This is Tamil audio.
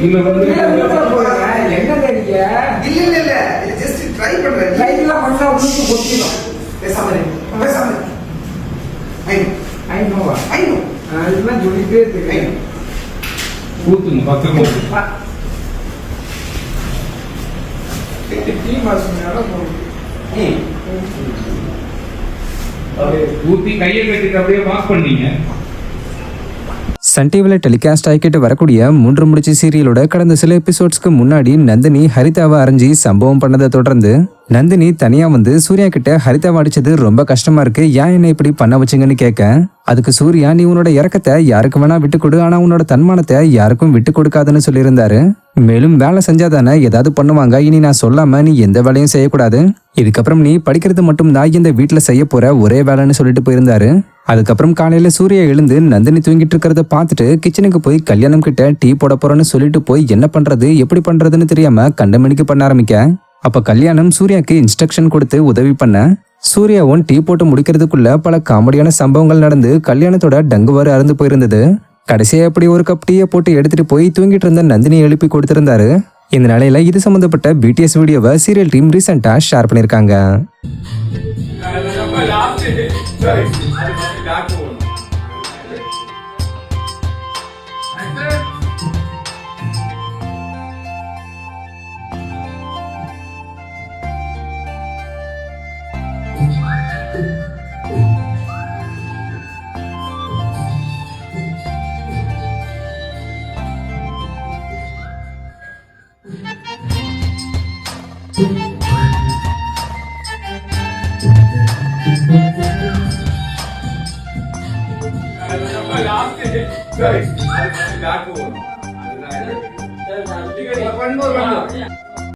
இல்ல வந்து என்னங்க நீங்க? இல்ல ஜஸ்ட் ட்ரை பண்றேன். ட்ரைலாம் பண்ணா உங்களுக்கு கொட்டிடும். பேசாம ஐ நோவா ஐ நோ இதெல்லாம் சொல்லிட்டே தெரியும். ஊத்துங்க பக்கமா. டீ மாசம் போகுது. ஊத்தி கையை கட்டிட்டு அப்படியே வாக் பண்ணீங்க. சன் டிவியில் டெலிகாஸ்ட் ஆகிக்கிட்டு வரக்கூடிய 3 முடிச்சு சீரியலோட கடந்த சில எபிசோட்ஸ்க்கு முன்னாடி நந்தினி ஹரிதாவை அரைஞ்சி சம்பவம் பண்ணதை தொடர்ந்து நந்தினி தனியா வந்து சூர்யா கிட்ட ஹரிதாவை அடிச்சது ரொம்ப கஷ்டமா இருக்கு, ஏன் என்ன இப்படி பண்ண வச்சுங்கன்னு கேட்க, அதுக்கு சூர்யா நீ உன்னோட இறக்கத்தை யாருக்கு வேணா விட்டு கொடு, ஆனா உன்னோட தன்மானத்தை யாருக்கும் விட்டு கொடுக்காதுன்னு சொல்லியிருந்தாரு. மேலும் வேலை செஞ்சாதானே ஏதாவது பண்ணுவாங்க, இனி நான் சொல்லாம நீ எந்த வேலையும் செய்யக்கூடாது, இதுக்கப்புறம் நீ படிக்கிறது மட்டும் தான் இந்த வீட்டுல செய்ய போற ஒரே வேலைன்னு சொல்லிட்டு போயிருந்தாரு. அதுக்கப்புறம் காலையில சூர்யா எழுந்து நந்தினி தூங்கிட்டு இருக்கிறத பார்த்துட்டு கிச்சனுக்கு போய் கல்யாணம் கிட்ட டீ போட போறேன்னு சொல்லிட்டு போய் என்ன பண்றது எப்படி பண்றதுன்னு தெரியாம கண்டமணிக்கு பண்ண ஆரம்பிக்க, அப்ப கல்யாணம் சூர்யாக்கு இன்ஸ்ட்ரக்ஷன் கொடுத்து உதவி பண்ண, சூர்யாவும் டீ போட்டு முடிக்கிறதுக்குள்ள பல காமெடியான சம்பவங்கள் நடந்து கல்யாணத்தோட டங்குவாறு அறந்து போயிருந்தது. கடைசியா அப்படி ஒரு கப் டீயை போட்டு எடுத்துட்டு போய் தூங்கிட்டு இருந்த நந்தினி எழுப்பி கொடுத்திருந்தாரு. இந்த நிலையில இது சம்பந்தப்பட்ட பிடிஎஸ் வீடியோவை சீரியல் டீம் ரீசெண்டா ஷேர் பண்ணிருக்காங்க. Sorry.